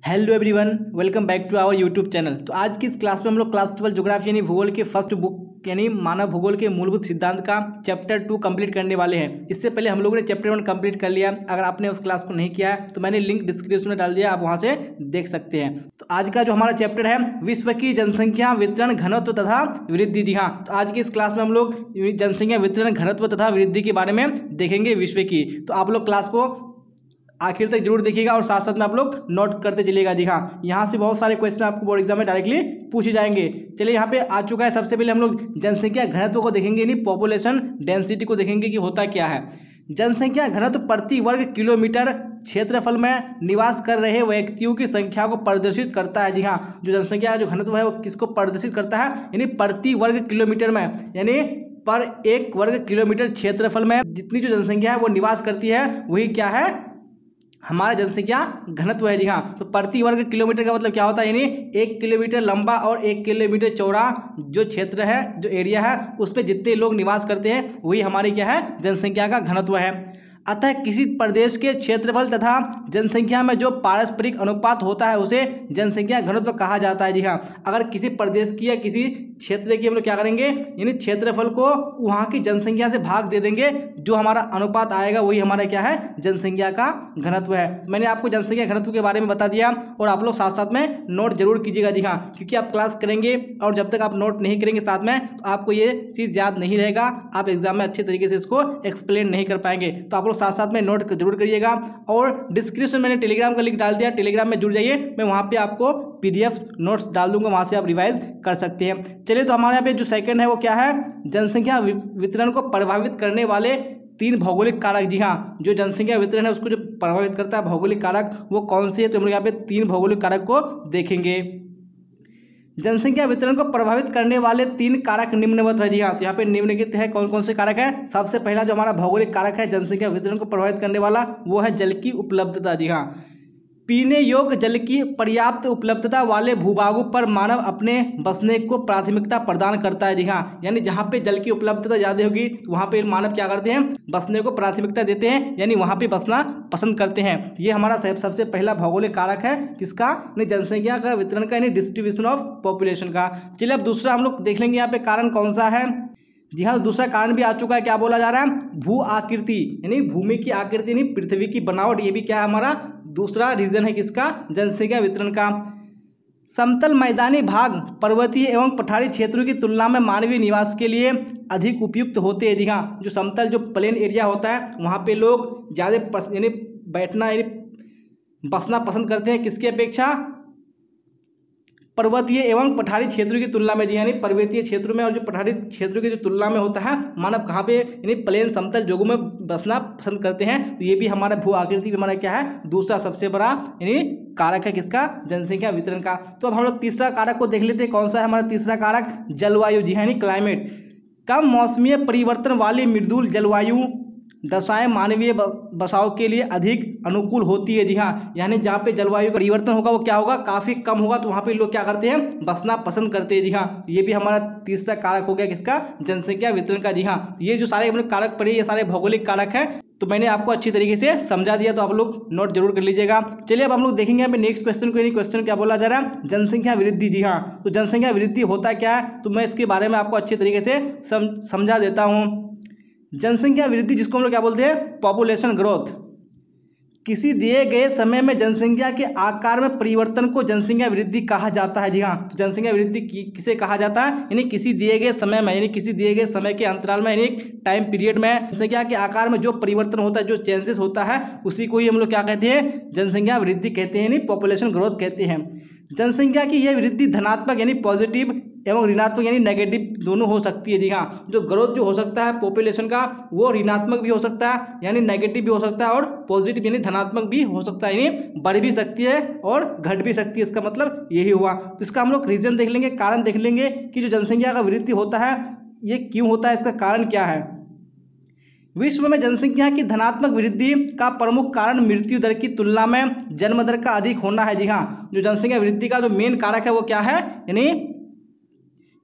Hello everyone, welcome back to our YouTube channel. तो आज की इस क्लास में हम लोग क्लास 12 ज्योग्राफी यानी भूगोल के फर्स्ट बुक यानी मानव भूगोल के मूलभूत सिद्धांत का चैप्टर 2 कंप्लीट करने वाले हैं। इससे पहले हम लोगों ने चैप्टर 1 कंप्लीट कर लिया। अगर आपने उस क्लास को नहीं किया है तो मैंने लिंक डिस्क्रिप्शन में डाल दिया, आप वहां से देख सकते हैं। तो आज का जो हमारा चैप्टर है विश्व की जनसंख्या वितरण घनत्व तथा वृद्धि। जी हाँ, तो आज की इस क्लास में हम लोग जनसंख्या वितरण घनत्व तथा वृद्धि के बारे में देखेंगे विश्व की। तो आप लोग क्लास को आखिर तक जरूर देखिएगा और साथ साथ में आप लोग नोट करते चलिएगा। जी हाँ, यहाँ से बहुत सारे क्वेश्चन आपको बोर्ड एग्जाम में डायरेक्टली पूछे जाएंगे। चलिए यहाँ पे आ चुका है। सबसे पहले हम लोग जनसंख्या घनत्व को देखेंगे, यानी पॉपुलेशन डेंसिटी को देखेंगे कि होता क्या है। जनसंख्या घनत्व प्रति वर्ग किलोमीटर क्षेत्रफल में निवास कर रहे व्यक्तियों की संख्या को प्रदर्शित करता है। जी हाँ, जो जनसंख्या का जो घनत्व है वो किसको प्रदर्शित करता है, यानी प्रति वर्ग किलोमीटर में, यानी पर एक वर्ग किलोमीटर क्षेत्रफल में जितनी जो जनसंख्या है वो निवास करती है, वही क्या है, हमारा जनसंख्या घनत्व है। जी हाँ, तो प्रति वर्ग किलोमीटर का मतलब क्या होता है, यानी 1 किलोमीटर लंबा और 1 किलोमीटर चौड़ा जो क्षेत्र है, जो एरिया है, उस पर जितने लोग निवास करते हैं वही हमारी क्या है, जनसंख्या का घनत्व है। अतः किसी प्रदेश के क्षेत्रफल तथा जनसंख्या में जो पारस्परिक अनुपात होता है उसे जनसंख्या घनत्व कहा जाता है। जी हाँ, अगर किसी प्रदेश की या किसी क्षेत्र की हम लोग क्या करेंगे, यानी क्षेत्रफल को वहाँ की जनसंख्या से भाग दे देंगे, जो हमारा अनुपात आएगा वही हमारा क्या है, जनसंख्या का घनत्व है। मैंने आपको जनसंख्या घनत्व के बारे में बता दिया और आप लोग साथ साथ में नोट जरूर कीजिएगा। जी हाँ, क्योंकि आप क्लास करेंगे और जब तक आप नोट नहीं करेंगे साथ में तो आपको ये चीज़ याद नहीं रहेगा, आप एग्जाम में अच्छे तरीके से इसको एक्सप्लेन नहीं कर पाएंगे। तो आप लोग साथ साथ में नोट जरूर करिएगा और डिस्क्रिप्शन मैंने टेलीग्राम का लिंक डाल दिया, टेलीग्राम में जुड़ जाइए। मैं वहाँ पे आपको PDF नोट्स डाल दूंगा, वहाँ से आप रिवाइज कर सकते हैं। चलिए, तो हमारे यहाँ पे जो सेकंड है वो क्या है, जनसंख्या वितरण को प्रभावित करने वाले 3 भौगोलिक कारक। जी हाँ, जो जनसंख्या वितरण है उसको जो प्रभावित करता है भौगोलिक कारक वो कौन से है, तो हम लोग यहाँ पे 3 भौगोलिक कारक को देखेंगे। जनसंख्या वितरण को प्रभावित करने वाले 3 कारक निम्नवत है। जी हाँ, तो यहाँ पे निम्नलिखित है कौन कौन से कारक है। सबसे पहला जो हमारा भौगोलिक कारक है जनसंख्या वितरण को प्रभावित करने वाला, वो है जल की उपलब्धता। जी हाँ, पीने योग्य जल की पर्याप्त उपलब्धता वाले भूभागों पर मानव अपने बसने को प्राथमिकता प्रदान करता है। जी हाँ, यानी जहाँ पे जल की उपलब्धता ज़्यादा होगी वहाँ पे मानव क्या करते हैं, बसने को प्राथमिकता देते हैं, यानी वहाँ पे बसना पसंद करते हैं। ये हमारा सबसे पहला भौगोलिक कारक है, किसका, जनसंख्या का वितरण का, यानी डिस्ट्रीब्यूशन ऑफ पॉपुलेशन का। चलिए अब दूसरा हम लोग देख लेंगे यहाँ पे कारण कौन सा है। जी हाँ, दूसरा कारण भी आ चुका है। क्या बोला जा रहा है, भू आकृति, यानी भूमि की आकृति, यानी पृथ्वी की बनावट। ये भी क्या है, हमारा दूसरा रीजन है किसका, जनसंख्या वितरण का। समतल मैदानी भाग पर्वतीय एवं पठारी क्षेत्रों की तुलना में मानवीय निवास के लिए अधिक उपयुक्त होते हैं। जी हाँ, जो समतल जो प्लेन एरिया होता है वहाँ पे लोग ज़्यादा यानी बैठना यानी बसना पसंद करते हैं, किसकी अपेक्षा, पर्वतीय एवं पठारी क्षेत्रों की तुलना में। जी यानी पर्वतीय क्षेत्रों में और जो पठारी क्षेत्रों की जो तुलना में होता है, मानव कहाँ पे, यानी प्लेन समतल जगहों में बसना पसंद करते हैं। तो ये भी हमारा भू आकृति भी हमारा क्या है, दूसरा सबसे बड़ा यानी कारक है किसका, जनसंख्या वितरण का। तो अब हम लोग तीसरा कारक को देख लेते हैं। कौन सा है हमारा तीसरा कारक, जलवायु। जी यानी क्लाइमेट। कम मौसमीय परिवर्तन वाली मृदुल जलवायु दशाएं मानवीय बसाव के लिए अधिक अनुकूल होती है। जी हाँ, यानी जहाँ पे जलवायु का परिवर्तन होगा वो क्या होगा, काफ़ी कम होगा, तो वहाँ पे लोग क्या करते हैं, बसना पसंद करते हैं। जी हाँ, ये भी हमारा तीसरा कारक हो गया किसका, जनसंख्या वितरण का। जी हाँ, ये जो सारे हमने कारक पढ़े ये सारे भौगोलिक कारक हैं, तो मैंने आपको अच्छी तरीके से समझा दिया, तो आप लोग नोट जरूर कर लीजिएगा। चलिए अब हम लोग देखेंगे यहाँ पे नेक्स्ट क्वेश्चन को। क्वेश्चन क्या बोला जा रहा है, जनसंख्या वृद्धि। जी हाँ, तो जनसंख्या वृद्धि होता क्या है, तो मैं इसके बारे में आपको अच्छी तरीके से समझा देता हूँ। जनसंख्या वृद्धि जिसको हम लोग क्या बोलते हैं, पॉपुलेशन ग्रोथ। किसी दिए गए समय में जनसंख्या के आकार में परिवर्तन को जनसंख्या वृद्धि कहा जाता है। जी हाँ, तो जनसंख्या वृद्धि किसे कहा जाता है, यानी किसी दिए गए समय में, यानी किसी दिए गए समय के अंतराल में, यानी टाइम पीरियड में जनसंख्या के आकार में जो परिवर्तन होता है, जो चेंजेस होता है, उसी को ही हम लोग क्या कहते हैं, जनसंख्या वृद्धि कहते हैं, यानी पॉपुलेशन ग्रोथ कहते हैं। जनसंख्या की यह वृद्धि धनात्मक यानी पॉजिटिव एवं ऋणात्मक यानी नेगेटिव दोनों हो सकती है। जी हाँ, जो ग्रोथ जो हो सकता है पॉपुलेशन का वो ऋणात्मक भी हो सकता है, यानी नेगेटिव भी हो सकता है, और पॉजिटिव यानी धनात्मक भी हो सकता है, यानी बढ़ भी सकती है और घट भी सकती है। इसका मतलब यही हुआ। तो इसका हम लोग रीजन देख लेंगे, कारण देख लेंगे कि जो जनसंख्या का वृद्धि होता है ये क्यों होता है, इसका कारण क्या है। विश्व में जनसंख्या की धनात्मक वृद्धि का प्रमुख कारण मृत्यु दर की तुलना में जन्म दर का अधिक होना है। जी हाँ, जो जनसंख्या वृद्धि का जो मेन कारक है वो क्या है, यानी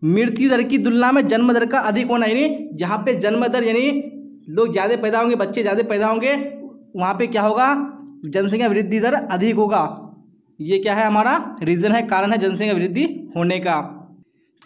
मृत्यु दर की तुलना में जन्म दर का अधिक होना, यानी जहाँ पे जन्म दर यानी लोग ज़्यादा पैदा होंगे, बच्चे ज़्यादा पैदा होंगे, वहाँ पे क्या होगा, जनसंख्या वृद्धि दर अधिक होगा। ये क्या है हमारा रीजन है, कारण है जनसंख्या वृद्धि होने का।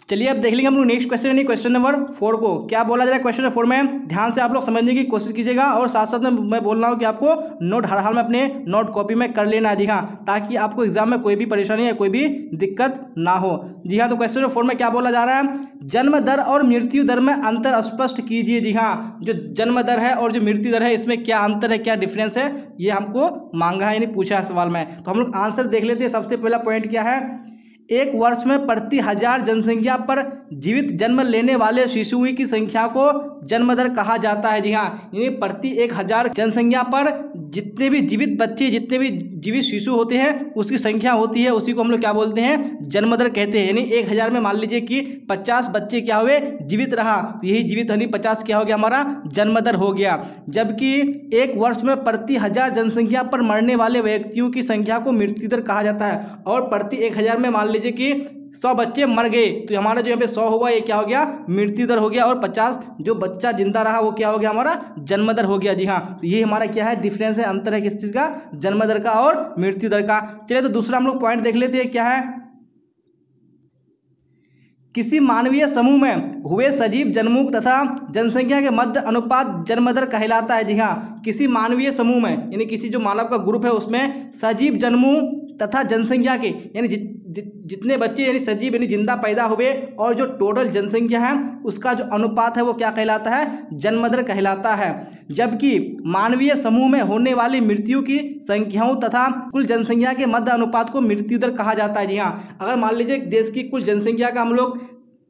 चलिए अब देख लेंगे हम लोग नेक्स्ट क्वेश्चन यानी क्वेश्चन नंबर 4 को। क्या बोला जा रहा है क्वेश्चन नंबर 4 में, ध्यान से आप लोग समझने की कोशिश कीजिएगा और साथ साथ में मैं बोल रहा हूँ कि आपको नोट हर हाल में अपने नोट कॉपी में कर लेना है। जी हाँ, ताकि आपको एग्जाम में कोई भी परेशानी या कोई भी दिक्कत ना हो। जी हाँ, तो क्वेश्चन नंबर 4 में क्या बोला जा रहा है, जन्म दर और मृत्यु दर में अंतर स्पष्ट कीजिए। जी हाँ, जो जन्म दर है और जो मृत्यु दर है इसमें क्या अंतर है, क्या डिफरेंस है, ये हमको मांगा है यानी पूछा है सवाल में। तो हम लोग आंसर देख लेते हैं। सबसे पहला पॉइंट क्या है, एक वर्ष में प्रति 1000 जनसंख्या पर जीवित जन्म लेने वाले शिशुओं की संख्या को जन्म दर कहा जाता है। जी हाँ, यानी प्रति 1000 जनसंख्या पर जितने भी जीवित बच्चे, जितने भी जीवित शिशु होते हैं उसकी संख्या होती है, उसी को हम लोग क्या बोलते हैं, जन्म दर कहते हैं। यानी 1000 में मान लीजिए कि 50 बच्चे क्या हुए, जीवित रहा, तो यही जीवित यानी 50 क्या हो गया हमारा जन्म दर हो गया। जबकि एक वर्ष में प्रति 1000 जनसंख्या पर मरने वाले व्यक्तियों की संख्या को मृत्यु दर कहा जाता है। और प्रति 1000 में मान लीजिए कि 100 बच्चे मर गए तो हमारा जो यहाँ पे 100 हुआ ये क्या हो गया, मृत्यु दर हो गया। और 50 जो बच्चा जिंदा रहा वो क्या हो गया, हमारा जन्म दर हो गया। जी हाँ, तो ये हमारा क्या है, डिफरेंस है, अंतर है किस चीज़ का, जन्म दर का और मृत्यु दर का। चलिए तो दूसरा हम लोग पॉइंट देख लेते हैं, क्या है, किसी मानवीय समूह में हुए सजीव जन्मों तथा जनसंख्या के मध्य अनुपात जन्म दर कहलाता है। जी हाँ, किसी मानवीय समूह में यानी किसी जो मानव का ग्रुप है उसमें सजीव जन्मों तथा जनसंख्या के यानी जितने बच्चे यानी सजीव यानी जिंदा पैदा हुए और जो टोटल जनसंख्या है उसका जो अनुपात है वो क्या कहलाता है, जन्म दर कहलाता है। जबकि मानवीय समूह में होने वाली मृत्यु की संख्याओं तथा कुल जनसंख्या के मध्य अनुपात को मृत्यु दर कहा जाता है। जी हाँ, अगर मान लीजिए देश की कुल जनसंख्या का हम लोग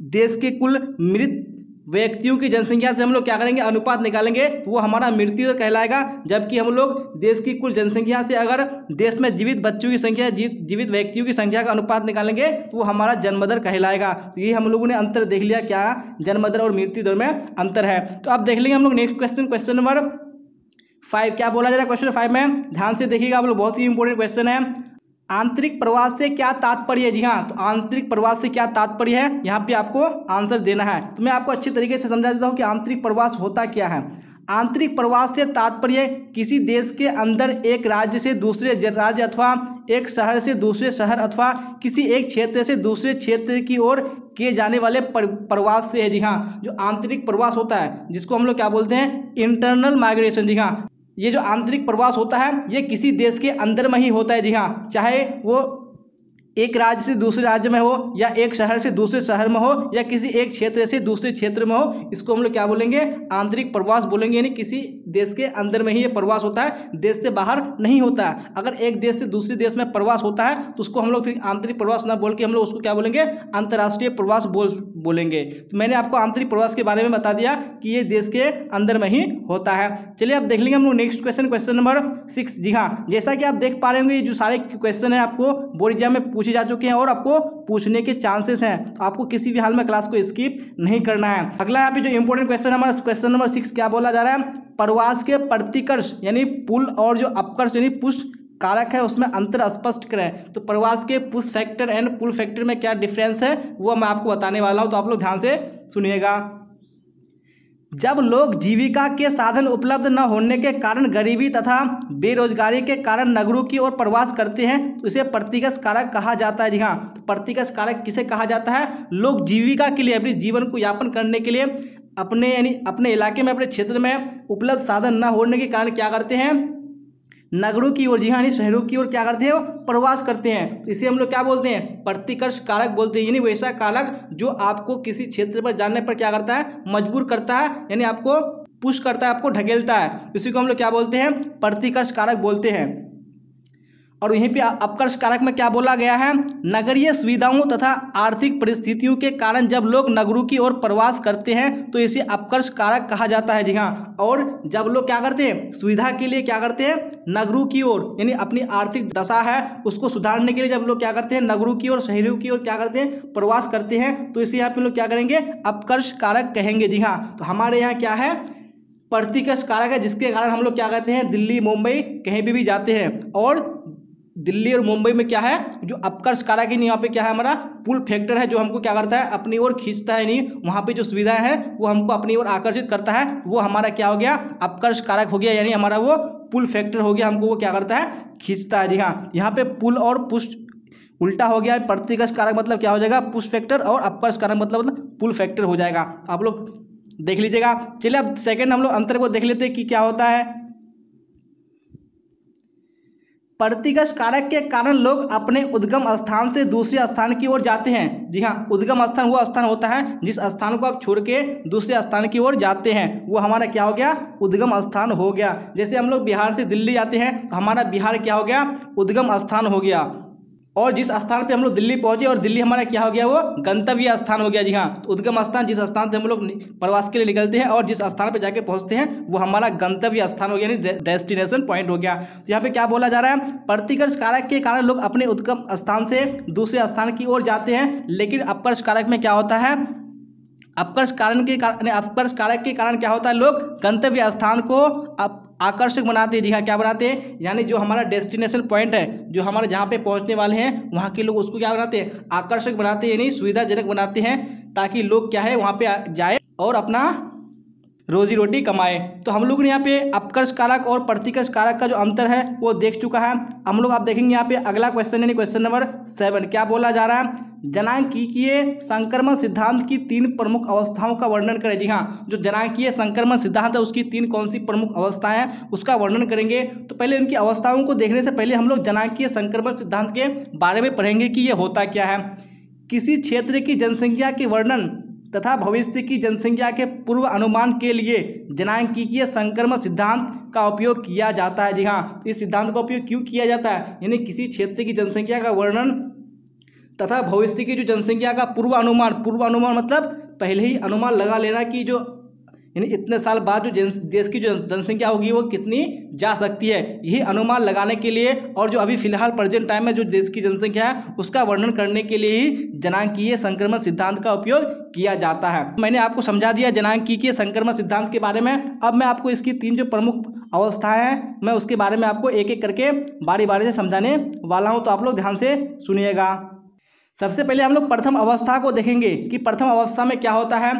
देश के कुल मृत व्यक्तियों की जनसंख्या से हम लोग क्या करेंगे, अनुपात निकालेंगे तो वो हमारा मृत्यु दर कहलाएगा। जबकि हम लोग देश की कुल जनसंख्या से अगर देश में जीवित बच्चों की संख्या, जीवित व्यक्तियों की संख्या का अनुपात निकालेंगे तो वो हमारा जन्म दर कहलाएगा। तो ये हम लोगों ने अंतर देख लिया, क्या जन्म दर और मृत्यु दर में अंतर है। तो अब देख लेंगे हम लोग नेक्स्ट क्वेश्चन, क्वेश्चन नंबर 5। क्या बोला जा रहा है क्वेश्चन 5 में, ध्यान से देखिएगा आप लोग, बहुत ही इंपॉर्टेंट क्वेश्चन है। आंतरिक प्रवास से क्या तात्पर्य है। जी हाँ, तो आंतरिक प्रवास से क्या तात्पर्य है यहाँ पे आपको आंसर देना है। तो मैं आपको अच्छी तरीके से समझा देता हूँ कि आंतरिक प्रवास होता क्या है। आंतरिक प्रवास से तात्पर्य किसी देश के अंदर एक राज्य से दूसरे राज्य अथवा एक शहर से दूसरे शहर अथवा किसी एक क्षेत्र से दूसरे क्षेत्र की ओर किए जाने वाले प्रवास से है। जी हाँ, जो आंतरिक प्रवास होता है जिसको हम लोग क्या बोलते हैं, इंटरनल माइग्रेशन। जी हाँ, ये जो आंतरिक प्रवास होता है ये किसी देश के अंदर में ही होता है। जी हाँ, चाहे वो एक राज्य से दूसरे राज्य में हो या एक शहर से दूसरे शहर में हो या किसी एक क्षेत्र से दूसरे क्षेत्र में हो, इसको हम लोग क्या बोलेंगे, आंतरिक प्रवास बोलेंगे। यानी किसी देश के अंदर में ही ये प्रवास होता है, देश से बाहर नहीं होता है। अगर एक देश से दूसरे देश में प्रवास होता है तो उसको हम लोग फिर आंतरिक प्रवास ना बोल के हम लोग उसको क्या बोलेंगे, अंतर्राष्ट्रीय प्रवास बोलेंगे। तो मैंने आपको आंतरिक प्रवास के बारे में बता दिया कि ये देश के अंदर में ही होता है। चलिए अब देख लेंगे हम लोग नेक्स्ट क्वेश्चन, क्वेश्चन नंबर 6। जी हाँ, जैसा कि आप देख पा रहे होंगे ये जो सारे क्वेश्चन है आपको बोर्ड एग्जाम में पूछे जा चुके हैं और आपको पूछने के चांसेस हैं। तो आपको किसी भी हाल में क्लास को स्किप नहीं करना है। अगला यहाँ पे जो इंपॉर्टेंट क्वेश्चन हमारा क्वेश्चन नंबर 6 क्या बोला जा रहा है, प्रवास के प्रतिकर्ष यानी पुल और जो अपकर्ष यानी पुश कारक है उसमें अंतर स्पष्ट करें। तो प्रवास के push factor and pull factor में क्या डिफरेंस है वो मैं आपको बताने वाला हूँ, तो आप लोग ध्यान से सुनिएगा। जब लोग जीविका के साधन उपलब्ध न होने के कारण गरीबी तथा बेरोजगारी के कारण नगरों की ओर प्रवास करते हैं तो इसे प्रतिकर्ष कारक कहा जाता है। जी हाँ, तो प्रतिकर्ष कारक किसे कहा जाता है, लोग जीविका के लिए अपने जीवन को यापन करने के लिए अपने यानी अपने इलाके में अपने क्षेत्र में उपलब्ध साधन न होने के कारण क्या करते हैं, नगरों की ओर, जी हाँ, शहरों की ओर क्या करते हैं, वो प्रवास करते हैं। तो इसे हम लोग क्या बोलते हैं, प्रतिकर्ष कारक बोलते हैं। यानी वैसा कारक जो आपको किसी क्षेत्र पर जाने पर क्या करता है, मजबूर करता है, यानी आपको पुश करता है, आपको ढकेलता है। इसी को हम लोग क्या बोलते हैं, प्रतिकर्ष कारक बोलते हैं। और यहीं पे अपकर्ष कारक में क्या बोला गया है, नगरीय सुविधाओं तथा आर्थिक परिस्थितियों के कारण जब लोग नगरों की ओर प्रवास करते हैं तो इसे अपकर्ष कारक कहा जाता है। जी हाँ, और जब लोग क्या करते हैं, सुविधा के लिए क्या करते हैं, नगरों की ओर यानी अपनी आर्थिक दशा है उसको सुधारने के लिए जब लोग क्या करते हैं, नगरों की ओर शहरों की ओर क्या करते हैं, प्रवास करते हैं, तो इसे यहाँ पे लोग क्या करेंगे, अपकर्ष कारक कहेंगे। जी हाँ, तो हमारे यहाँ क्या है, प्रतिकर्ष कारक है जिसके कारण हम लोग क्या कहते हैं, दिल्ली मुंबई कहीं भी जाते हैं। और दिल्ली और मुंबई में क्या है, जो अपकर्ष कारक है यहाँ पे क्या है, हमारा पुल फैक्टर है जो हमको क्या करता है, अपनी ओर खींचता है। नहीं, वहाँ पे जो सुविधाएं है वो हमको अपनी ओर आकर्षित करता है, वो हमारा क्या हो गया, अपकर्ष कारक हो गया, यानी हमारा वो पुल फैक्टर हो गया, हमको वो क्या करता है, खींचता है। जी हाँ, यहाँ पे पुल और पुश उल्टा हो गया, प्रतिकर्ष कारक मतलब क्या हो जाएगा, पुश फैक्टर, और अपकर्ष कारक मतलब पुल फैक्टर हो जाएगा। आप लोग देख लीजिएगा। चलिए अब सेकंड हम लोग अंतर को देख लेते हैं कि क्या होता है। प्रतिकर्ष कारक के कारण लोग अपने उद्गम स्थान से दूसरे स्थान की ओर जाते हैं। जी हाँ, उद्गम स्थान वो स्थान होता है जिस स्थान को आप छोड़ के दूसरे स्थान की ओर जाते हैं, वो हमारा क्या हो गया, उद्गम स्थान हो गया। जैसे हम लोग बिहार से दिल्ली जाते हैं तो हमारा बिहार क्या हो गया, उद्गम स्थान हो गया। और जिस स्थान पे हम लोग दिल्ली पहुंचे और दिल्ली हमारा क्या हो गया, वो गंतव्य स्थान हो गया। जी हाँ, तो उद्गम स्थान जिस स्थान से हम लोग प्रवास के लिए निकलते हैं और जिस स्थान पे जाके पहुंचते हैं वो हमारा गंतव्य स्थान हो गया, यानी डेस्टिनेशन पॉइंट हो गया। तो यहाँ पे क्या बोला जा रहा है, प्रतिकर्ष कारक के कारण लोग अपने उद्गम स्थान से दूसरे स्थान की ओर जाते हैं, लेकिन अपकर्ष कारक में क्या होता है, अपकर्ष कारक के कारण क्या होता है, लोग गंतव्य स्थान को आकर्षक बनाते हैं। जी हाँ, क्या बनाते हैं, यानी जो हमारा डेस्टिनेशन पॉइंट है, जो हमारे जहाँ पे पहुँचने वाले हैं वहाँ के लोग उसको क्या बनाते हैं, आकर्षक बनाते हैं, यानी सुविधाजनक बनाते हैं, ताकि लोग क्या है वहाँ पे जाए और अपना रोजी रोटी कमाए। तो हम लोग ने यहाँ पे अपकर्ष कारक और प्रतिकर्ष कारक का जो अंतर है वो देख चुका है। हम लोग आप देखेंगे यहाँ पे अगला क्वेश्चन यानी क्वेश्चन नंबर 7 क्या बोला जा रहा है, जनांकीय संक्रमण सिद्धांत की 3 प्रमुख अवस्थाओं का वर्णन करें। जी हाँ, जो जनांकीय संक्रमण सिद्धांत है उसकी 3 कौन सी प्रमुख अवस्थाएं हैं उसका वर्णन करेंगे। तो पहले उनकी अवस्थाओं को देखने से पहले हम लोग जनांकीय संक्रमण सिद्धांत के बारे में पढ़ेंगे कि ये होता क्या है। किसी क्षेत्र की जनसंख्या के वर्णन तथा भविष्य की जनसंख्या के पूर्व अनुमान के लिए जनांकीय संक्रमण सिद्धांत का उपयोग किया जाता है। जी हाँ, तो इस सिद्धांत का उपयोग क्यों किया जाता है, यानी किसी क्षेत्र की जनसंख्या का वर्णन तथा भविष्य की जो जनसंख्या का पूर्व अनुमान मतलब पहले ही अनुमान लगा लेना कि जो यानी इतने साल बाद जो देश की जो जनसंख्या होगी वो कितनी जा सकती है, यही अनुमान लगाने के लिए और जो अभी फिलहाल प्रेजेंट टाइम में जो देश की जनसंख्या है उसका वर्णन करने के लिए ही जनांकीय संक्रमण सिद्धांत का उपयोग किया जाता है। मैंने आपको समझा दिया जनांकीय संक्रमण सिद्धांत के बारे में। अब मैं आपको इसकी 3 जो प्रमुख अवस्थाएं हैं मैं उसके बारे में आपको एक एक करके बारी बारी से समझाने वाला हूँ, तो आप लोग ध्यान से सुनिएगा। सबसे पहले हम लोग प्रथम अवस्था को देखेंगे कि प्रथम अवस्था में क्या होता है।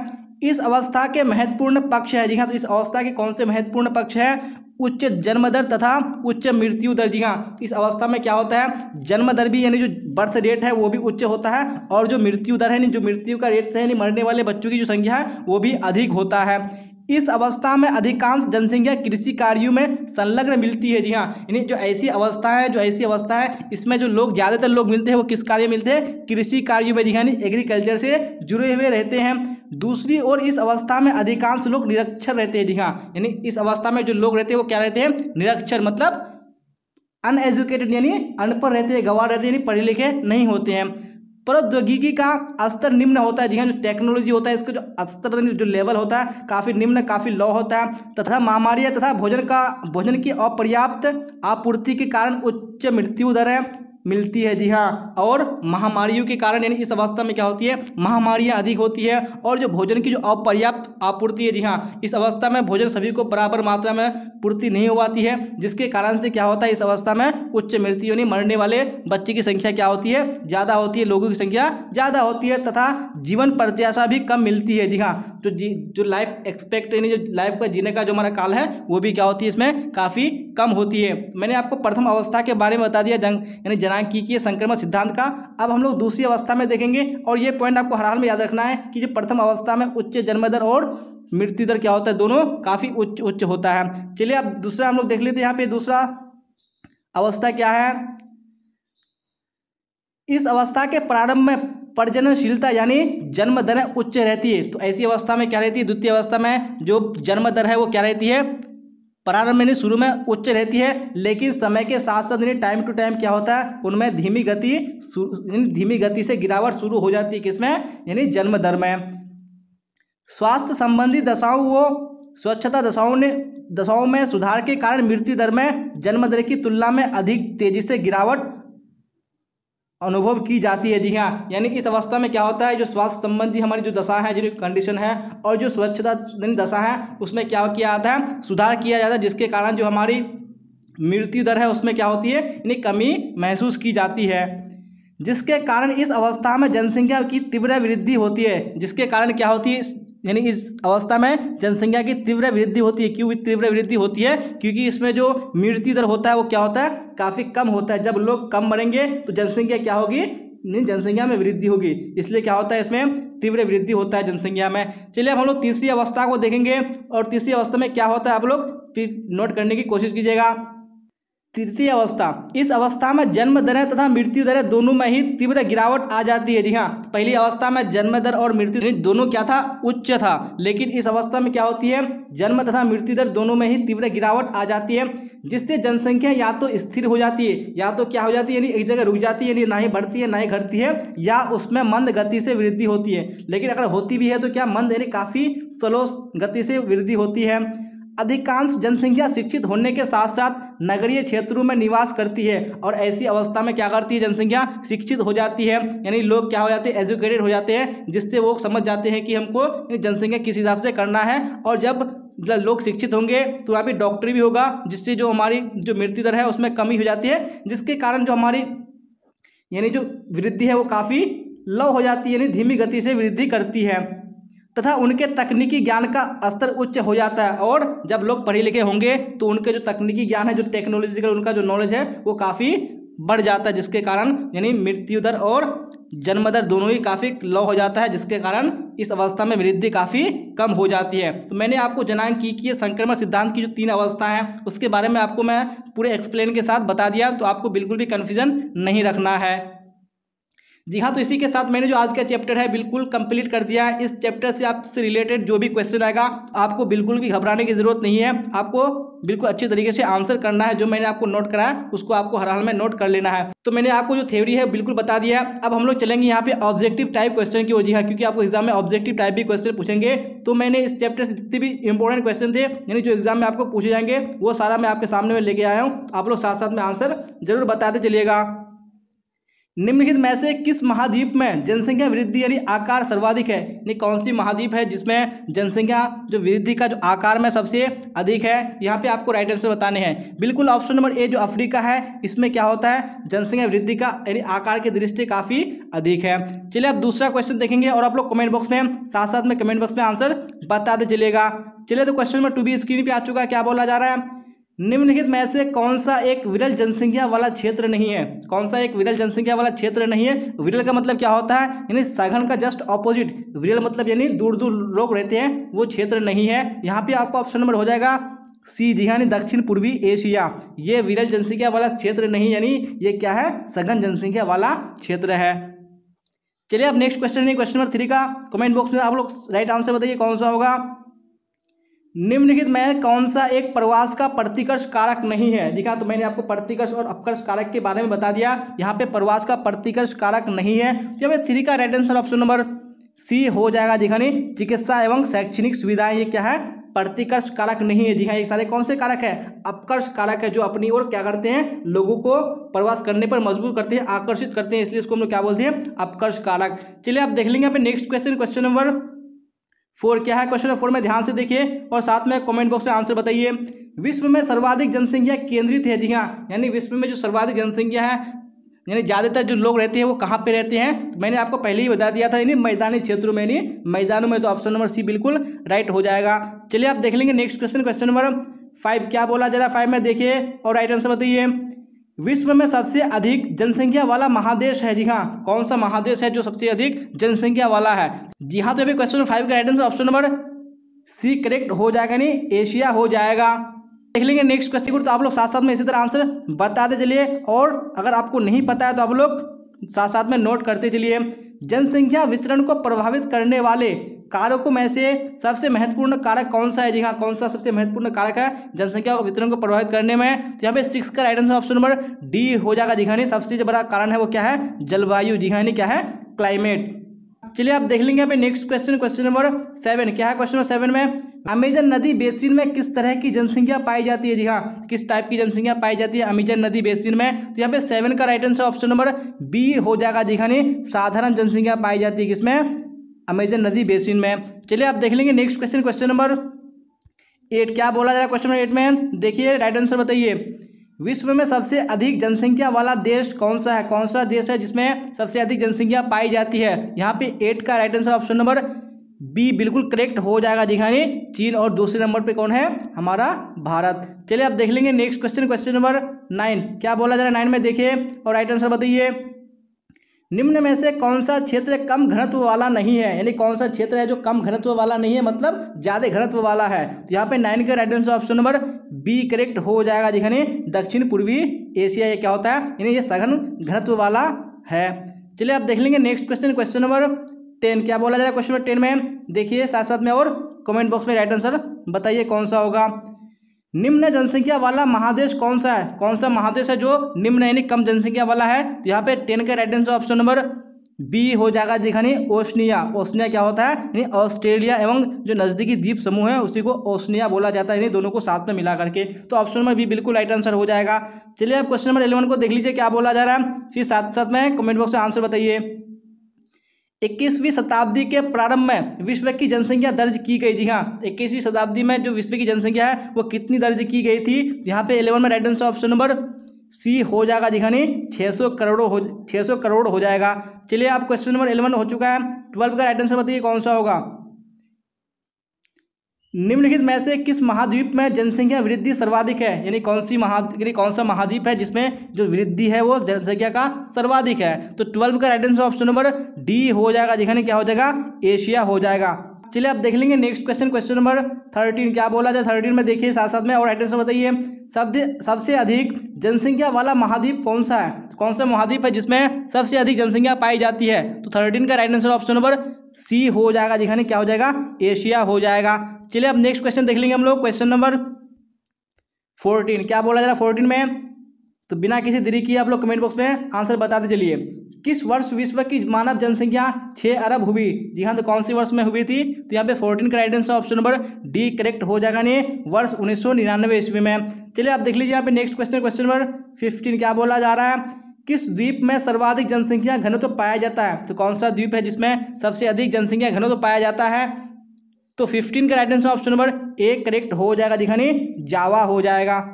इस अवस्था के महत्वपूर्ण पक्ष है। जी हाँ, तो इस अवस्था के कौन से महत्वपूर्ण पक्ष है, उच्च जन्म दर तथा उच्च मृत्यु दर। जी हाँ, तो इस अवस्था में क्या होता है, जन्म दर भी यानी जो बर्थ रेट है वो भी उच्च होता है, और जो मृत्यु दर है यानी जो मृत्यु का रेट है यानी मरने वाले बच्चों की जो संख्या है वो भी अधिक होता है। इस अवस्था में अधिकांश जनसंख्या कृषि कार्यों में संलग्न मिलती है। जी हाँ, यानी जो ऐसी अवस्था है इसमें जो लोग ज़्यादातर लोग मिलते हैं वो किस कार्य में मिलते हैं, कृषि कार्यों में। जी हाँ, एग्रीकल्चर से जुड़े हुए रहते हैं। दूसरी ओर इस अवस्था में अधिकांश लोग निरक्षर रहते हैं। जी हाँ, यानी इस अवस्था में जो लोग रहते हैं वो क्या रहते हैं, निरक्षर मतलब अनएजुकेटेड यानी अनपढ़ रहते हैं, गंवार रहते हैं, यानी पढ़े लिखे नहीं होते हैं। प्रौद्योगिकी का स्तर निम्न होता है। जी हाँ, जो टेक्नोलॉजी होता है इसका जो स्तर जो लेवल होता है काफ़ी निम्न काफ़ी लो होता है, तथा महामारी तथा भोजन की अपर्याप्त आपूर्ति के कारण उच्च मृत्यु दर मिलती है। जी हाँ, और महामारियों के कारण यानी इस अवस्था में क्या होती है, महामारियाँ अधिक होती है, और जो भोजन की जो अपर्याप्त आपूर्ति है। जी हाँ, इस अवस्था में भोजन सभी को बराबर मात्रा में पूर्ति नहीं हो पाती है, जिसके कारण से क्या होता है, इस अवस्था में उच्च मृत्यु यानी मरने वाले बच्चे की संख्या क्या होती है, ज़्यादा होती है, लोगों की संख्या ज़्यादा होती है, तथा जीवन प्रत्याशा भी कम मिलती है। जी हाँ, जो लाइफ एक्सपेक्ट यानी जो लाइफ का जीने का जो हमारा काल है वो भी क्या होती है, इसमें काफ़ी कम होती है। मैंने आपको प्रथम अवस्था के बारे में बता दिया यानी जनांकीय संक्रमण सिद्धांत का। अब हम लोग दूसरी अवस्था में देखेंगे, और ये पॉइंट आपको हर हाल में याद रखना है कि जो प्रथम अवस्था में उच्च जन्म दर और मृत्यु दर क्या होता है, दोनों काफ़ी उच्च होता है। चलिए अब दूसरा हम लोग देख लेते हैं। यहाँ पे दूसरा अवस्था क्या है, इस अवस्था के प्रारंभ में प्रजननशीलता यानी जन्म दर उच्च रहती है। तो ऐसी अवस्था में क्या रहती है, द्वितीय अवस्था में जो जन्म दर है वो क्या रहती है, प्रारंभ में शुरू में उच्च रहती है, लेकिन समय के साथ साथ यानी टाइम टू टाइम क्या होता है, उनमें धीमी गति से गिरावट शुरू हो जाती है। किसमें, यानी जन्म दर में। स्वास्थ्य संबंधी दशाओं व स्वच्छता दशाओं में सुधार के कारण मृत्यु दर में जन्म दर की तुलना में अधिक तेजी से गिरावट अनुभव की जाती है। जी हाँ, यानी इस अवस्था में क्या होता है, जो स्वास्थ्य संबंधी हमारी जो दशा है, जो कंडीशन है, और जो स्वच्छता दशा है उसमें क्या किया जाता है, सुधार किया जाता है, जिसके कारण जो हमारी मृत्यु दर है उसमें क्या होती है, यानी कमी महसूस की जाती है, जिसके कारण इस अवस्था में जनसंख्या की तीव्र वृद्धि होती है। जिसके कारण क्या होती है, यानी इस अवस्था में जनसंख्या की तीव्र वृद्धि होती है। क्यों तीव्र वृद्धि होती है? क्योंकि इसमें जो मृत्यु दर होता है वो क्या होता है, काफ़ी कम होता है। जब लोग कम मरेंगे तो जनसंख्या क्या होगी, जनसंख्या में वृद्धि होगी, इसलिए क्या होता है, इसमें तीव्र वृद्धि होता है जनसंख्या में। चलिए अब हम लोग तीसरी अवस्था को देखेंगे और तीसरी अवस्था में क्या होता है आप लोग फिर नोट करने की कोशिश कीजिएगा। तृतीय अवस्था, इस अवस्था में जन्म दरें तथा मृत्यु दरें दोनों में ही तीव्र गिरावट आ जाती है। जी हाँ, पहली अवस्था में जन्म दर और मृत्यु दर दोनों क्या था, उच्च था, लेकिन इस अवस्था में क्या होती है, जन्म तथा मृत्यु दर दोनों में ही तीव्र गिरावट आ जाती है, जिससे जनसंख्या या तो स्थिर हो जाती है या तो क्या हो जाती है, यानी एक जगह रुक जाती है, यानी ना ही बढ़ती है ना ही घटती है, या उसमें मंद गति से वृद्धि होती है। लेकिन अगर होती भी है तो क्या मंद, यानी काफ़ी स्लो गति से वृद्धि होती है। अधिकांश जनसंख्या शिक्षित होने के साथ साथ नगरीय क्षेत्रों में निवास करती है, और ऐसी अवस्था में क्या करती है, जनसंख्या शिक्षित हो जाती है, यानी लोग क्या हो जाते हैं, एजुकेटेड हो जाते हैं, जिससे वो समझ जाते हैं कि हमको जनसंख्या किस हिसाब से करना है। और जब लोग शिक्षित होंगे तो वहाँ पे डॉक्टरी भी होगा, जिससे जो हमारी जो मृत्यु दर है उसमें कमी हो जाती है, जिसके कारण जो हमारी यानी जो वृद्धि है वो काफ़ी लो हो जाती है, यानी धीमी गति से वृद्धि करती है, तथा उनके तकनीकी ज्ञान का स्तर उच्च हो जाता है। और जब लोग पढ़े लिखे होंगे तो उनके जो तकनीकी ज्ञान है, जो टेक्नोलॉजिकल उनका जो नॉलेज है वो काफ़ी बढ़ जाता है, जिसके कारण यानी मृत्यु दर और जन्म दर दोनों ही काफ़ी लो हो जाता है, जिसके कारण इस अवस्था में वृद्धि काफ़ी कम हो जाती है। तो मैंने आपको जनांक की संक्रमण सिद्धांत की जो 3 अवस्था है उसके बारे में आपको मैं पूरे एक्सप्लेन के साथ बता दिया, तो आपको बिल्कुल भी कन्फ्यूजन नहीं रखना है। जी हाँ, तो इसी के साथ मैंने जो आज का चैप्टर है बिल्कुल कंप्लीट कर दिया है। इस चैप्टर से आपसे रिलेटेड जो भी क्वेश्चन आएगा आपको बिल्कुल भी घबराने की जरूरत नहीं है, आपको बिल्कुल अच्छे तरीके से आंसर करना है। जो मैंने आपको नोट कराया उसको आपको हर हाल में नोट कर लेना है। तो मैंने आपको जो थ्योरी है बिल्कुल बता दिया। अब हम लोग चलेंगे यहाँ पे ऑब्जेक्टिव टाइप क्वेश्चन की वजह, क्योंकि आपको एग्जाम में ऑब्जेक्टिव टाइप भी क्वेश्चन पूछेंगे। तो मैंने इस चैप्टर से जितने भी इंपॉर्टेंट क्वेश्चन थे, यानी जो एग्जाम में आपको पूछे जाएंगे, वो सारा मैं आपके सामने में लेके आया हूँ। आप लोग साथ साथ में आंसर जरूर बताते चलिएगा। निम्नलिखित में से किस महाद्वीप में जनसंख्या वृद्धि यानी आकार सर्वाधिक है? यानी कौन सी महाद्वीप है जिसमें जनसंख्या जो वृद्धि का जो आकार में सबसे अधिक है? यहाँ पे आपको राइट आंसर बताने हैं। बिल्कुल ऑप्शन नंबर ए जो अफ्रीका है, इसमें क्या होता है, जनसंख्या वृद्धि का यानी आकार की दृष्टि काफ़ी अधिक है। चलिए अब दूसरा क्वेश्चन देखेंगे और आप लोग कमेंट बॉक्स में साथ साथ में कमेंट बॉक्स में आंसर बताते चलिएगा। चलिए तो क्वेश्चन नंबर 2 भी स्क्रीन पर आ चुका है। क्या बोला जा रहा है, निम्नलिखित में से कौन सा एक विरल जनसंख्या वाला क्षेत्र नहीं है? कौन सा एक विरल जनसंख्या वाला क्षेत्र नहीं है? विरल का मतलब क्या होता है, यानी सघन का जस्ट ऑपोजिट। विरल मतलब यानी दूर दूर लोग रहते हैं, वो क्षेत्र नहीं है। यहाँ पे आपका ऑप्शन नंबर हो जाएगा सी, जी यानी दक्षिण पूर्वी एशिया। ये विरल जनसंख्या वाला क्षेत्र नहीं, यानी ये क्या है, सघन जनसंख्या वाला क्षेत्र है। चलिए अब नेक्स्ट क्वेश्चन है क्वेश्चन नंबर 3 का। कमेंट बॉक्स में आप लोग राइट आंसर बताइए कौन सा होगा। निम्नलिखित में कौन सा एक प्रवास का प्रतिकर्ष कारक नहीं है? देखा, तो मैंने आपको प्रतिकर्ष और अपकर्ष कारक के बारे में बता दिया। यहाँ पे प्रवास का प्रतिकर्ष कारक नहीं है। तो यहाँ पे 3 का right answer option number C हो जाएगा। देखा नहीं, चिकित्सा एवं शैक्षणिक सुविधाएं, ये क्या है, प्रतिकर्ष कारक नहीं है। देखा, ये सारे कौन से कारक है, अपकर्ष कारक है, जो अपनी ओर क्या करते हैं, लोगों को प्रवास करने पर मजबूर करते हैं, आकर्षित करते हैं, इसलिए इसको हम लोग क्या बोलते हैं, अपकर्ष कारक। चलिए आप देख लेंगे यहाँ पे नेक्स्ट क्वेश्चन, क्वेश्चन नंबर 4 क्या है। क्वेश्चन नंबर 4 में ध्यान से देखिए और साथ में कमेंट बॉक्स में आंसर बताइए। विश्व में सर्वाधिक जनसंख्या केंद्रित है? जी हाँ, यानी विश्व में जो सर्वाधिक जनसंख्या है, यानी ज़्यादातर जो लोग रहते हैं वो कहाँ पे रहते हैं? तो मैंने आपको पहले ही बता दिया था, यानी मैदानी क्षेत्रों में, यानी मैदानों में। तो ऑप्शन नंबर सी बिल्कुल राइट हो जाएगा। चलिए आप देख लेंगे नेक्स्ट क्वेश्चन, क्वेश्चन नंबर 5 क्या बोला जा रहा है, 5 में देखिए और राइट आंसर बताइए। विश्व में सबसे अधिक जनसंख्या वाला महादेश है? जी हाँ, कौन सा महादेश है जो सबसे अधिक जनसंख्या वाला है? जी हाँ, तो अभी क्वेश्चन 5 का right answer option number C correct हो जाएगा, नहीं एशिया हो जाएगा। देख लेंगे नेक्स्ट क्वेश्चन, तो आप लोग साथ साथ में इसी तरह आंसर बताते चलिए, और अगर आपको नहीं पता है तो आप लोग साथ साथ में नोट करते चलिए। जनसंख्या वितरण को प्रभावित करने वाले कारकों में से सबसे महत्वपूर्ण कारक कौन सा है? जी हाँ, कौन सा सबसे महत्वपूर्ण कारक है जनसंख्या वितरण को प्रभावित करने में? तो यहाँ पे 6 का right answer option number D हो जाएगा। जी हाँ, सबसे जो बड़ा कारण है वो क्या है, जलवायु। जी हाँ, क्या है, क्लाइमेट। चलिए आप देख लेंगे यहाँ पे नेक्स्ट क्वेश्चन, क्वेश्चन नंबर 7 क्या है। क्वेश्चन नंबर 7 में अमेजन नदी बेसिन में किस तरह की जनसंख्या पाई जाती है? जी हाँ, किस टाइप की जनसंख्या पाई जाती है अमेजन नदी बेसिन में? तो यहाँ पे 7 का right answer option number B हो जाएगा। जी हाँ, साधारण जनसंख्या पाई जाती है किसमें, अमेजन नदी बेसिन में। चलिए आप देख लेंगे नेक्स्ट क्वेश्चन, क्वेश्चन नंबर 8 क्या बोला जा रहा है। क्वेश्चन नंबर 8 में देखिए राइट आंसर बताइए। विश्व में सबसे अधिक जनसंख्या वाला देश कौन सा है? कौन सा देश है जिसमें सबसे अधिक जनसंख्या पाई जाती है? यहाँ पे 8 का right answer option number B बिल्कुल करेक्ट हो जाएगा जी हाँ, चीन। और दूसरे नंबर पे कौन है? हमारा भारत। चलिए अब देख लेंगे नेक्स्ट क्वेश्चन, क्वेश्चन नंबर 9। क्या बोला जा रहा है 9 में, देखिए और राइट आंसर बताइए। निम्न में से कौन सा क्षेत्र कम घनत्व वाला नहीं है? यानी कौन सा क्षेत्र है जो कम घनत्व वाला नहीं है, मतलब ज्यादा घनत्व वाला है? तो यहाँ पे 9 का right answer option number B correct हो जाएगा जी हाँ, दक्षिण पूर्वी एशिया। ये क्या होता है? यानी ये सघन घनत्व वाला है। चलिए अब देख लेंगे नेक्स्ट क्वेश्चन, क्वेश्चन नंबर 10। क्या बोला जा रहा है क्वेश्चन नंबर 10 में, देखिए साथ साथ में और कमेंट बॉक्स में राइट आंसर बताइए कौन सा होगा। निम्न जनसंख्या वाला महादेश कौन सा है? कौन सा महादेश है जो निम्न यानी कम जनसंख्या वाला है? तो यहाँ पे 10 का right answer option number B हो जाएगा दिखानी ओशनिया। ओशनिया क्या होता है? यानी ऑस्ट्रेलिया एवं जो नजदीकी द्वीप समूह है उसी को ओशनिया बोला जाता है, यानी दोनों को साथ में मिला करके। तो ऑप्शन नंबर बी बिल्कुल राइट आंसर हो जाएगा। चलिए अब क्वेश्चन नंबर 11 को देख लीजिए क्या बोला जा रहा है, फिर साथ साथ में कमेंट बॉक्स में आंसर बताइए। 21वीं शताब्दी के प्रारंभ में विश्व की जनसंख्या दर्ज की गई। जी हाँ, 21वीं शताब्दी में जो विश्व की जनसंख्या है वो कितनी दर्ज की गई थी? यहाँ पे 11 में right answer option number C हो जाएगा जी हाँ, 600 करोड़ हो जाएगा। चलिए आप क्वेश्चन नंबर 11 हो चुका है, 12 का राइट आंसर बताइए कौन सा होगा। निम्नलिखित में से किस महाद्वीप में जनसंख्या वृद्धि सर्वाधिक है? यानी कौन सा महाद्वीप है जिसमें जो वृद्धि है वो जनसंख्या का सर्वाधिक है? तो 12 का right answer option number D हो जाएगा जी हाँ, क्या हो जाएगा? एशिया हो जाएगा। चलिए आप देख लेंगे नेक्स्ट क्वेश्चन, क्वेश्चन नंबर 13। क्या बोला जाए 13 में, देखिए साथ साथ में और राइट आंसर बताइए। सबसे अधिक जनसंख्या वाला महाद्वीप कौन सा है? कौन सा महाद्वीप है जिसमें सबसे अधिक जनसंख्या पाई जाती है? तो 13 का right answer option number C हो जाएगा जी हाँ, क्या हो जाएगा? एशिया हो जाएगा। चलिए अब नेक्स्ट क्वेश्चन देख लेंगे हम लोग, क्वेश्चन नंबर 14। क्या बोला जा रहा है 14 में, तो बिना किसी देरी किए आप लोग कमेंट बॉक्स में आंसर बताते चलिए। किस वर्ष विश्व की मानव जनसंख्या 6 अरब हुई? जी हाँ, तो कौन सी वर्ष में हुई थी? तो यहाँ पे 14 का right answer option number D correct हो जाएगा, नहीं वर्ष 1999 ईस्वी में। चलिए आप देख लीजिए यहाँ पे नेक्स्ट क्वेश्चन, क्वेश्चन नंबर 15। क्या बोला जा रहा है, किस द्वीप में सर्वाधिक जनसंख्या घनत्व पाया जाता है? तो कौन सा द्वीप है जिसमें सबसे अधिक जनसंख्या घनत्व पाया जाता है? तो 15 का right answer option number A correct हो जाएगा दिखानी जावा हो जाएगा।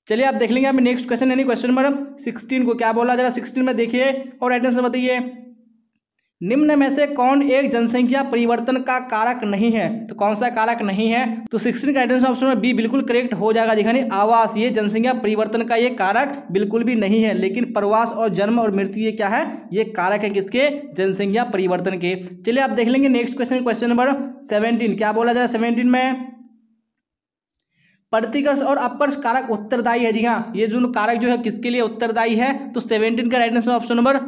चलिए आप देख लेंगे यहाँ पे नेक्स्ट क्वेश्चन यानी क्वेश्चन नंबर 16 को। क्या बोला जा रहा है 16 में, देखिए और राइट आंसर बताइए। निम्न में से कौन एक जनसंख्या परिवर्तन का कारक नहीं है? तो कौन सा कारक नहीं है? तो 16 का राइट आंसर ऑप्शन में बी बिल्कुल करेक्ट हो जाएगा दिखानी आवास। ये जनसंख्या परिवर्तन का ये कारक बिल्कुल भी नहीं है, लेकिन प्रवास और जन्म और मृत्यु ये क्या है? ये कारक है किसके? जनसंख्या परिवर्तन के। चलिए आप देख लेंगे नेक्स्ट क्वेश्चन, क्वेश्चन नंबर 17। क्या बोला जा रहा है 17 में, प्रतिकर्ष और अपकर्ष कारक उत्तरदायी है। जी हाँ, ये जो कारक जो है किसके लिए उत्तरदायी है? तो 17 का right answer option number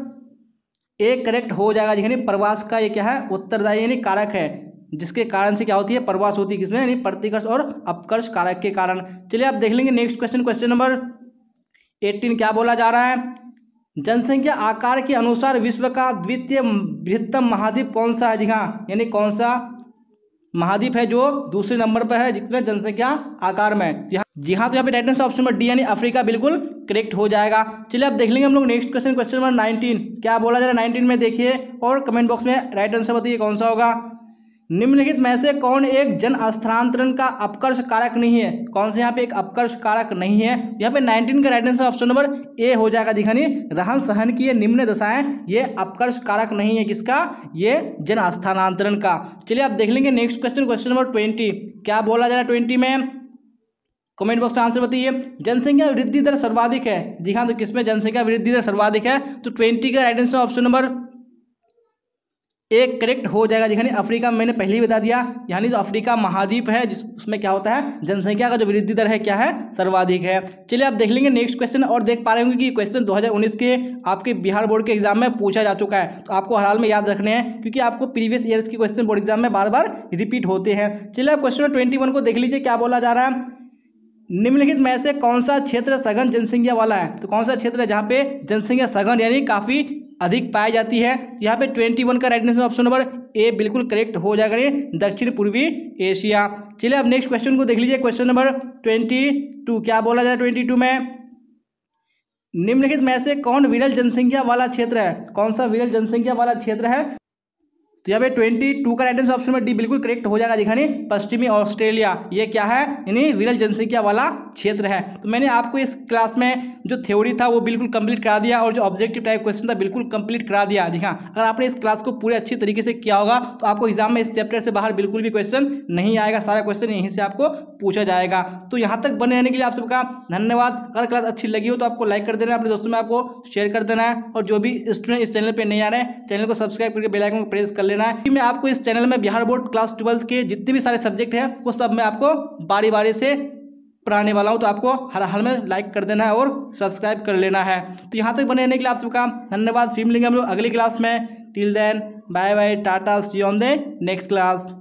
A correct हो जाएगा। यानी प्रवास का ये क्या है? उत्तरदायी यानी कारक है, जिसके कारण से क्या होती है? प्रवास होती है किसमें? यानी प्रतिकर्ष और अपकर्ष कारक के कारण। चलिए आप देख लेंगे नेक्स्ट क्वेश्चन, क्वेश्चन नंबर 18। क्या बोला जा रहा है, जनसंख्या आकार के अनुसार विश्व का द्वितीय बृहत्तम महाद्वीप कौन सा है? जी हाँ, यानी कौन सा महाद्वीप है जो दूसरे नंबर पर है जिसमें जनसंख्या आकार में? जी हाँ, तो यहाँ पे right answer option number D यानी अफ्रीका बिल्कुल करेक्ट हो जाएगा। चलिए अब देख लेंगे हम लोग नेक्स्ट क्वेश्चन, क्वेश्चन नंबर 19। क्या बोला जा रहा है 19 में, देखिए और कमेंट बॉक्स में राइट आंसर बताइए कौन सा होगा। निम्नलिखित में से कौन एक जन स्थानांतरण का अपकर्ष कारक नहीं है? कौन से यहाँ पे एक अपकर्ष कारक नहीं है? यहाँ पे 19 का right answer option number A हो जाएगा दिखानी रहन सहन की ये निम्न दशाएं ये अपकर्ष कारक नहीं है किसका? ये जन स्थानांतरण का। चलिए आप देख लेंगे नेक्स्ट क्वेश्चन, क्वेश्चन नंबर 20। क्या बोला जा रहा है 20 में, कमेंट बॉक्स में आंसर बताइए। जनसंख्या वृद्धि दर सर्वाधिक है। जी हाँ, तो किसमें जनसंख्या वृद्धि दर सर्वाधिक है? तो 20 का राइट आंसर ऑप्शन नंबर एक करेक्ट हो जाएगा। दिखानी अफ्रीका में मैंने पहले ही बता दिया, यानी जो अफ्रीका महाद्वीप है जिस उसमें क्या होता है? जनसंख्या का जो वृद्धि दर है क्या है? सर्वाधिक है। चलिए आप देख लेंगे नेक्स्ट क्वेश्चन और देख पा रहे होंगे कि क्वेश्चन 2019 के आपके बिहार बोर्ड के एग्जाम में पूछा जा चुका है, तो आपको हर हाल में याद रखने हैं क्योंकि आपको प्रीवियस ईयर्स के क्वेश्चन बोर्ड एग्जाम में बार बार रिपीट होते हैं। चलिए आप क्वेश्चन 21 को देख लीजिए। क्या बोला जा रहा है, निम्नलिखित में से कौन सा क्षेत्र सघन जनसंख्या वाला है? तो कौन सा क्षेत्र है जहाँ पे जनसंख्या सघन यानी काफी अधिक पाई जाती है? यहाँ पे 21 का right answer option number A बिल्कुल करेक्ट हो जाएगा, दक्षिण पूर्वी एशिया। चलिए अब नेक्स्ट क्वेश्चन को देख लीजिए, क्वेश्चन नंबर 22। क्या बोला जाए 22 में, निम्नलिखित में से कौन विरल जनसंख्या वाला क्षेत्र है? कौन सा विरल जनसंख्या वाला क्षेत्र है? तो यहाँ पे 22 का राइट आंसर ऑप्शन में डी बिल्कुल करेक्ट हो जाएगा। दिखाने पश्चिमी ऑस्ट्रेलिया ये क्या है, यानी विरल जनसंख्या वाला क्षेत्र है। तो मैंने आपको इस क्लास में जो थ्योरी था वो बिल्कुल कंप्लीट करा दिया और जो ऑब्जेक्टिव टाइप क्वेश्चन था बिल्कुल कंप्लीट करा दिया। जी हाँ, अगर आपने इस क्लास को पूरे अच्छी तरीके से किया होगा तो आपको एग्जाम में इस चैप्टर से बाहर बिल्कुल भी क्वेश्चन नहीं आएगा, सारा क्वेश्चन यहीं से आपको पूछा जाएगा। तो यहाँ तक बने रहने के लिए आप सबका धन्यवाद। अगर क्लास अच्छी लगी हो तो आपको लाइक कर देना है, अपने दोस्तों में आपको शेयर कर देना है, और जो भी स्टूडेंट इस चैनल पर नहीं आ रहे हैं चैनल को सब्सक्राइब करके बेल आइकन को प्रेस कर लेना है। मैं आपको इस चैनल में बिहार बोर्ड क्लास 12 के जितने भी सारे सब्जेक्ट हैं वो सब मैं आपको बारी बारी से पढ़ाने वाला हूं, तो आपको हर हाल में लाइक कर देना है और सब्सक्राइब कर लेना है। तो यहाँ तक बने रहने के लिए आप सबका धन्यवाद। फिर मिलेंगे हम लोग अगली क्लास में। Till then bye bye, tata, see you on the next class.